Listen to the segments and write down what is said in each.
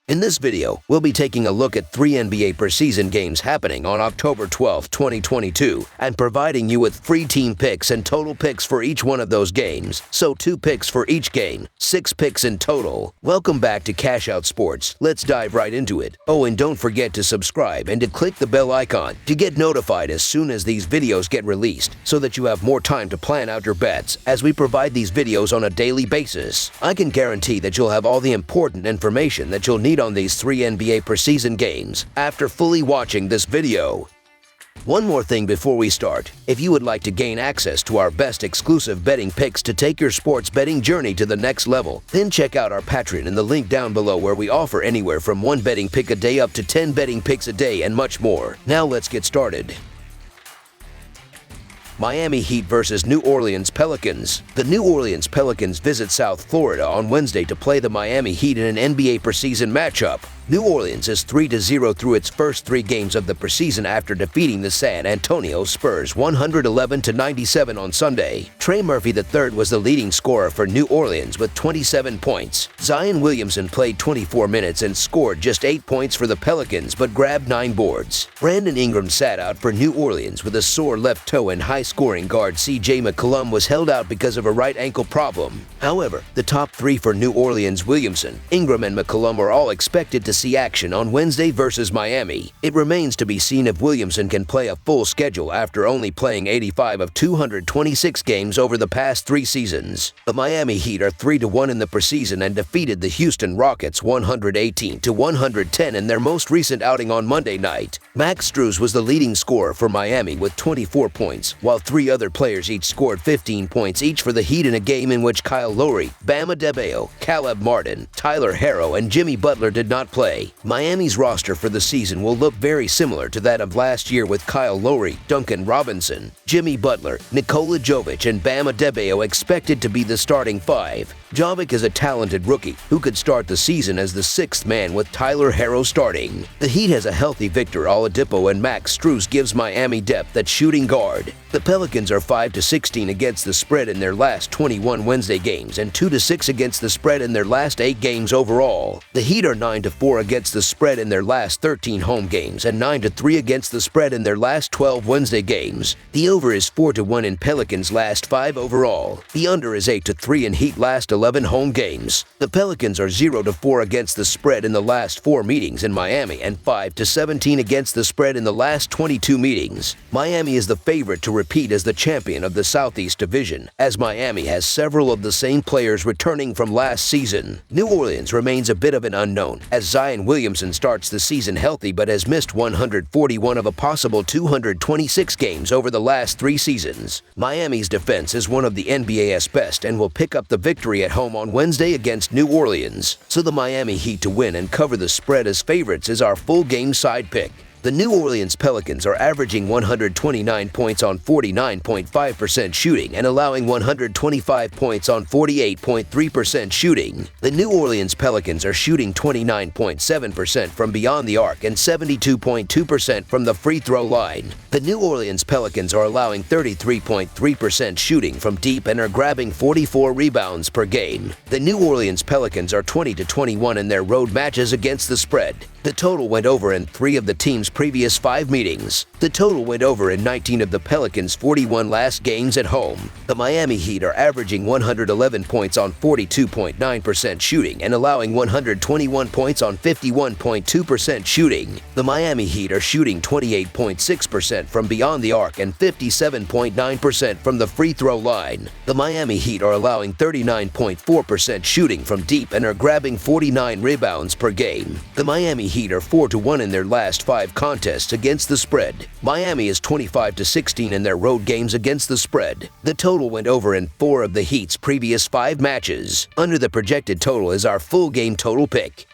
In this video, we'll be taking a look at 3 NBA preseason games happening on October 12, 2022, and providing you with free team picks and total picks for each one of those games. So 2 picks for each game, 6 picks in total. Welcome back to Cash Out Sports. Let's dive right into it. Oh, and don't forget to subscribe and to click the bell icon to get notified as soon as these videos get released, so that you have more time to plan out your bets as we provide these videos on a daily basis. I can guarantee that you'll have all the important information that you'll need on these 3 NBA preseason games after fully watching this video. One more thing before we start. If you would like to gain access to our best exclusive betting picks to take your sports betting journey to the next level, then check out our Patreon in the link down below, where we offer anywhere from 1 betting pick a day up to 10 betting picks a day and much more. Now let's get started. Miami Heat versus New Orleans Pelicans. The New Orleans Pelicans visit South Florida on Wednesday to play the Miami Heat in an NBA preseason matchup. New Orleans is 3-0 through its first 3 games of the preseason after defeating the San Antonio Spurs 111-97 on Sunday. Trey Murphy III was the leading scorer for New Orleans with 27 points. Zion Williamson played 24 minutes and scored just 8 points for the Pelicans but grabbed 9 boards. Brandon Ingram sat out for New Orleans with a sore left toe, and high-scoring guard C.J. McCollum was held out because of a right ankle problem. However, the top 3 for New Orleans, Williamson, Ingram, and McCollum, are all expected to see action on Wednesday versus Miami. It remains to be seen if Williamson can play a full schedule after only playing 85 of 226 games over the past 3 seasons. The Miami Heat are 3-1 in the preseason and defeated the Houston Rockets 118-110 in their most recent outing on Monday night. Max Strus was the leading scorer for Miami with 24 points, while 3 other players each scored 15 points each for the Heat in a game in which Kyle Lowry, Bam Adebayo, Caleb Martin, Tyler Herro, and Jimmy Butler did not play. Miami's roster for the season will look very similar to that of last year, with Kyle Lowry, Duncan Robinson, Jimmy Butler, Nikola Jovic, and Bam Adebayo expected to be the starting 5. Jovic is a talented rookie who could start the season as the 6th man with Tyler Herro starting. The Heat has a healthy Victor Oladipo, and Max Strus gives Miami depth at shooting guard. The Pelicans are 5-16 against the spread in their last 21 Wednesday games and 2-6 against the spread in their last 8 games overall. The Heat are 9-4 against the spread in their last 13 home games and 9-3 against the spread in their last 12 Wednesday games. The over is 4-1 in Pelicans' last 5 overall. The under is 8-3 in Heat last 11 home games. The Pelicans are 0-4 against the spread in the last 4 meetings in Miami and 5-17 against the spread in the last 22 meetings. Miami is the favorite to repeat as the champion of the Southeast Division, as Miami has several of the same players returning from last season. New Orleans remains a bit of an unknown, as Zion Williamson starts the season healthy but has missed 141 of a possible 226 games over the last 3 seasons. Miami's defense is one of the NBA's best and will pick up the victory at home on Wednesday against New Orleans. So the Miami Heat to win and cover the spread as favorites is our full game side pick. The New Orleans Pelicans are averaging 129 points on 49.5% shooting and allowing 125 points on 48.3% shooting. The New Orleans Pelicans are shooting 29.7% from beyond the arc and 72.2% from the free throw line. The New Orleans Pelicans are allowing 33.3% shooting from deep and are grabbing 44 rebounds per game. The New Orleans Pelicans are 20-21 in their road matches against the spread. The total went over in 3 of the team's previous 5 meetings. The total went over in 19 of the Pelicans' 41 last games at home. The Miami Heat are averaging 111 points on 42.9% shooting and allowing 121 points on 51.2% shooting. The Miami Heat are shooting 28.6% from beyond the arc and 57.9% from the free throw line. The Miami Heat are allowing 39.4% shooting from deep and are grabbing 49 rebounds per game. The Miami Heat are 4-1 in their last 5 contests against the spread. Miami is 25-16 in their road games against the spread. The total went over in 4 of the Heat's previous 5 matches. Under the projected total is our full game total pick.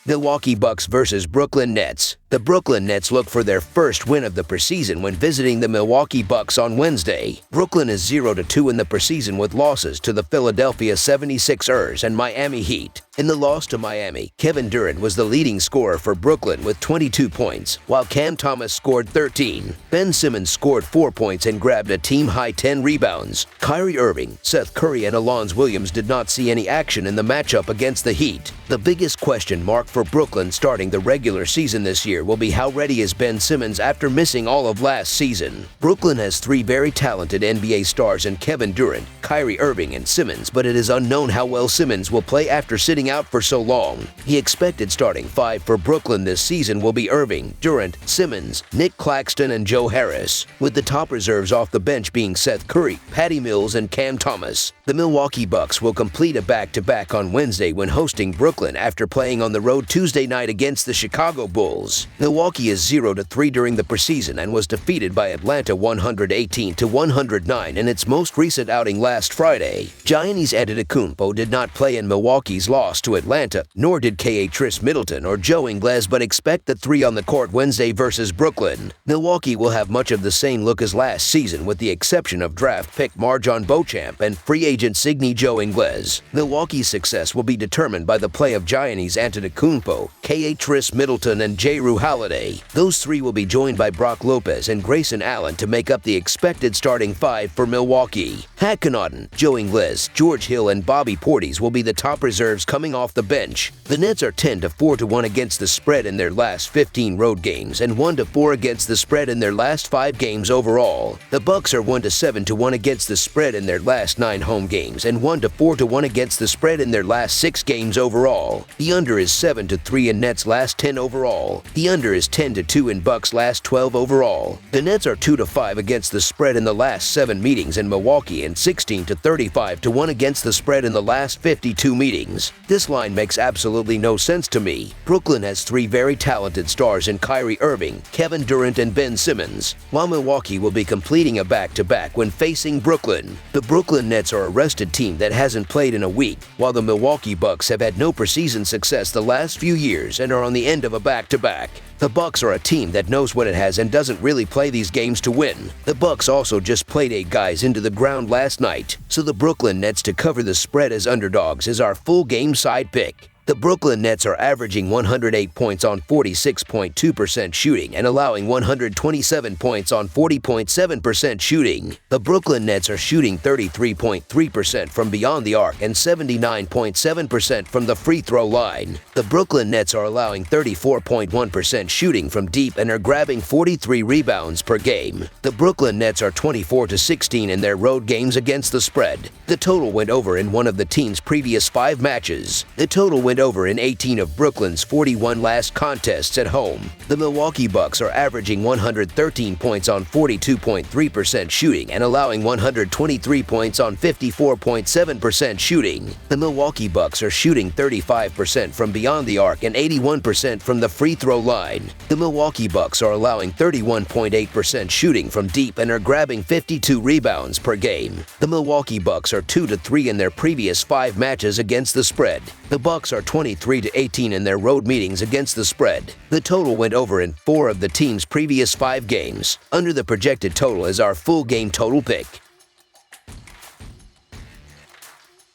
Milwaukee Bucks versus Brooklyn Nets. The Brooklyn Nets look for their first win of the preseason when visiting the Milwaukee Bucks on Wednesday. Brooklyn is 0-2 in the preseason with losses to the Philadelphia 76ers and Miami Heat. In the loss to Miami, Kevin Durant was the leading scorer for Brooklyn with 22 points, while Cam Thomas scored 13. Ben Simmons scored 4 points and grabbed a team-high 10 rebounds. Kyrie Irving, Seth Curry, and Alonzo Williams did not see any action in the matchup against the Heat. The biggest question mark for Brooklyn starting the regular season this year will be how ready is Ben Simmons after missing all of last season. Brooklyn has 3 very talented NBA stars in Kevin Durant, Kyrie Irving, and Simmons, but it is unknown how well Simmons will play after sitting out for so long. The expected starting 5 for Brooklyn this season will be Irving, Durant, Simmons, Nick Claxton, and Joe Harris, with the top reserves off the bench being Seth Curry, Patty Mills, and Cam Thomas. The Milwaukee Bucks will complete a back-to-back on Wednesday when hosting Brooklyn after playing on the road Tuesday night against the Chicago Bulls. Milwaukee is 0-3 during the preseason and was defeated by Atlanta 118-109 in its most recent outing last Friday. Giannis Antetokounmpo did not play in Milwaukee's loss to Atlanta, nor did Khris Middleton or Joe Ingles, but expect the 3 on the court Wednesday versus Brooklyn. Milwaukee will have much of the same look as last season with the exception of draft pick MarJon Beauchamp and free agent signee Joe Ingles. Milwaukee's success will be determined by the play of Giannis Antetokounmpo, Khris Middleton, and Jrue Holiday. Those 3 will be joined by Brook Lopez and Grayson Allen to make up the expected starting 5 for Milwaukee. Pat Connaughton, Joe Ingles, George Hill, and Bobby Portis will be the top reserves coming off the bench. The Nets are 10-4-1 against the spread in their last 15 road games and 1-4 against the spread in their last 5 games overall. The Bucks are 1-7-1 against the spread in their last 9 home games and 1-4-1 against the spread in their last 6 games overall. The under is 7-3 in Nets' last 10 overall. The under is 10-2 in Bucks' last 12 overall. The Nets are 2-5 against the spread in the last 7 meetings in Milwaukee and 16-35-1 against the spread in the last 52 meetings. This line makes absolutely no sense to me. Brooklyn has 3 very talented stars in Kyrie Irving, Kevin Durant, and Ben Simmons, while Milwaukee will be completing a back-to-back when facing Brooklyn. The Brooklyn Nets are a rested team that hasn't played in a week, while the Milwaukee Bucks have had no preseason success the last few years and are on the end of a back-to-back. The Bucks are a team that knows what it has and doesn't really play these games to win. The Bucks also just played 8 guys into the ground last night, so the Brooklyn Nets to cover the spread as underdogs is our full game side pick. The Brooklyn Nets are averaging 108 points on 46.2% shooting and allowing 127 points on 40.7% shooting. The Brooklyn Nets are shooting 33.3% from beyond the arc and 79.7% from the free throw line. The Brooklyn Nets are allowing 34.1% shooting from deep and are grabbing 43 rebounds per game. The Brooklyn Nets are 24-16 in their road games against the spread. The total went over in one of the team's previous 5 matches. The total went over in 18 of Brooklyn's 41 last contests at home. The Milwaukee Bucks are averaging 113 points on 42.3% shooting and allowing 123 points on 54.7% shooting. The Milwaukee Bucks are shooting 35% from beyond the arc and 81% from the free throw line. The Milwaukee Bucks are allowing 31.8% shooting from deep and are grabbing 52 rebounds per game. The Milwaukee Bucks are 2-3 in their previous 5 matches against the spread. The Bucks are 23-18 in their road meetings against the spread. The total went over in 4 of the team's previous 5 games. Under the projected total is our full game total pick.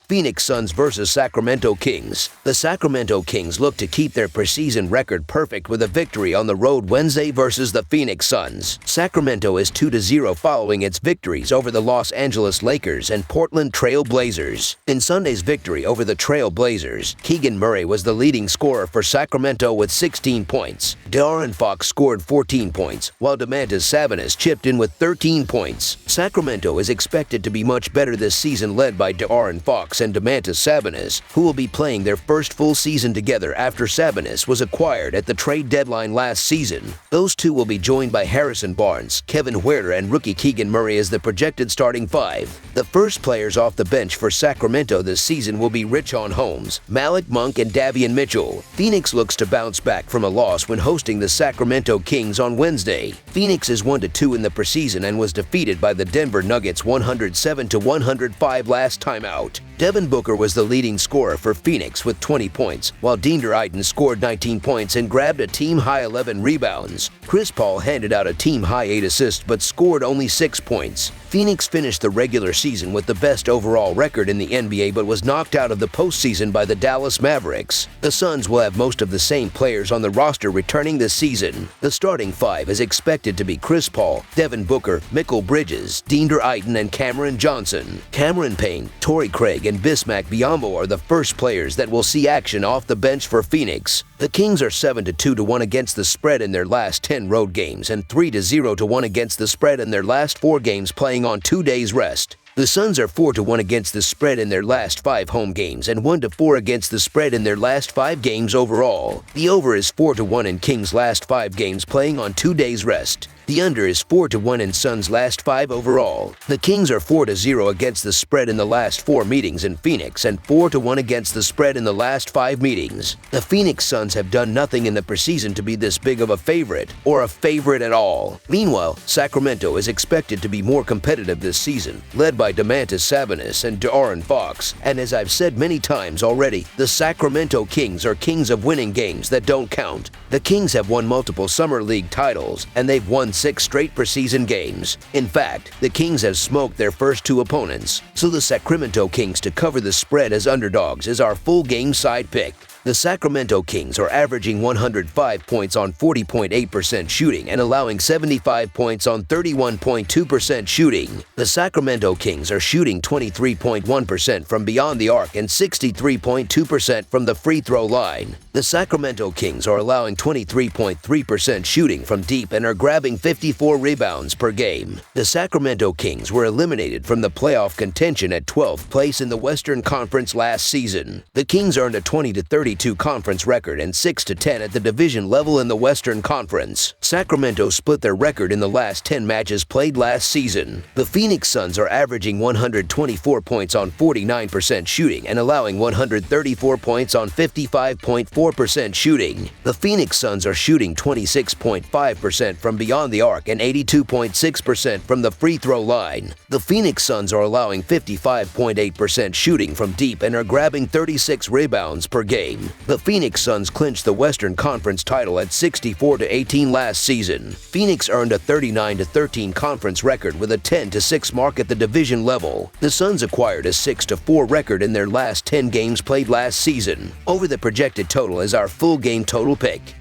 Phoenix Suns vs. Sacramento Kings. The Sacramento Kings look to keep their preseason record perfect with a victory on the road Wednesday versus the Phoenix Suns. Sacramento is 2-0 following its victories over the Los Angeles Lakers and Portland Trail Blazers. In Sunday's victory over the Trail Blazers, Keegan Murray was the leading scorer for Sacramento with 16 points. De'Aaron Fox scored 14 points, while Domantas Sabonis chipped in with 13 points. Sacramento is expected to be much better this season, led by De'Aaron Fox and Domantas Sabonis, who will be playing their first full season together after Sabonis was acquired at the trade deadline last season. Those 2 will be joined by Harrison Barnes, Kevin Huerter, and rookie Keegan Murray as the projected starting 5. The first players off the bench for Sacramento this season will be Richaun Holmes, Malik Monk, and Davion Mitchell. Phoenix looks to bounce back from a loss when hosting the Sacramento Kings on Wednesday. Phoenix is 1-2 in the preseason and was defeated by the Denver Nuggets 107-105 last time out. Devin Booker was the leading scorer for Phoenix with 20 points, while Ayton scored 19 points and grabbed a team-high 11 rebounds. Chris Paul handed out a team-high 8 assists but scored only 6 points. Phoenix finished the regular season with the best overall record in the NBA but was knocked out of the postseason by the Dallas Mavericks. The Suns will have most of the same players on the roster returning this season. The starting five is expected to be Chris Paul, Devin Booker, Mikal Bridges, Ayton, and Cameron Johnson. Cameron Payne, Torrey Craig, and Bismack Biyombo are the first players that will see action off the bench for Phoenix. The Kings are 7-2-1 against the spread in their last 10 road games and 3-0-1 against the spread in their last 4 games playing on 2 days rest. The Suns are 4-1 against the spread in their last 5 home games and 1-4 against the spread in their last 5 games overall. The over is 4-1 in Kings' last 5 games playing on 2 days rest. The under is 4-1 in Suns' last 5 overall. The Kings are 4-0 against the spread in the last 4 meetings in Phoenix and 4-1 against the spread in the last 5 meetings. The Phoenix Suns have done nothing in the preseason to be this big of a favorite, or a favorite at all. Meanwhile, Sacramento is expected to be more competitive this season, led by Domantas Sabonis and De'Aaron Fox. And as I've said many times already, the Sacramento Kings are kings of winning games that don't count. The Kings have won multiple Summer League titles, and they've won 6 straight preseason games. In fact, the Kings have smoked their first 2 opponents, so the Sacramento Kings to cover the spread as underdogs is our full game side pick. The Sacramento Kings are averaging 105 points on 40.8% shooting and allowing 75 points on 31.2% shooting. The Sacramento Kings are shooting 23.1% from beyond the arc and 63.2% from the free throw line. The Sacramento Kings are allowing 23.3% shooting from deep and are grabbing 54 rebounds per game. The Sacramento Kings were eliminated from the playoff contention at 12th place in the Western Conference last season. The Kings earned a 20-32 conference record and 6-10 at the division level in the Western Conference. Sacramento split their record in the last 10 matches played last season. The Phoenix Suns are averaging 124 points on 49% shooting and allowing 134 points on 55.4% shooting. The Phoenix Suns are shooting 26.5% from beyond the arc and 82.6% from the free throw line. The Phoenix Suns are allowing 55.8% shooting from deep and are grabbing 36 rebounds per game. The Phoenix Suns clinched the Western Conference title at 64-18 last season. Phoenix earned a 39-13 conference record with a 10-6 mark at the division level. The Suns acquired a 6-4 record in their last 10 games played last season. Over the projected total is our full game total pick.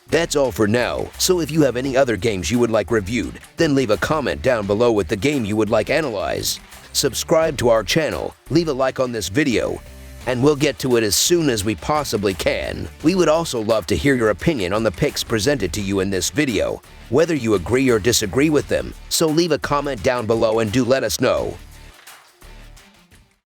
That's all for now, so if you have any other games you would like reviewed, then leave a comment down below with the game you would like analyzed. Subscribe to our channel, leave a like on this video, and we'll get to it as soon as we possibly can. We would also love to hear your opinion on the picks presented to you in this video, whether you agree or disagree with them, so leave a comment down below and do let us know.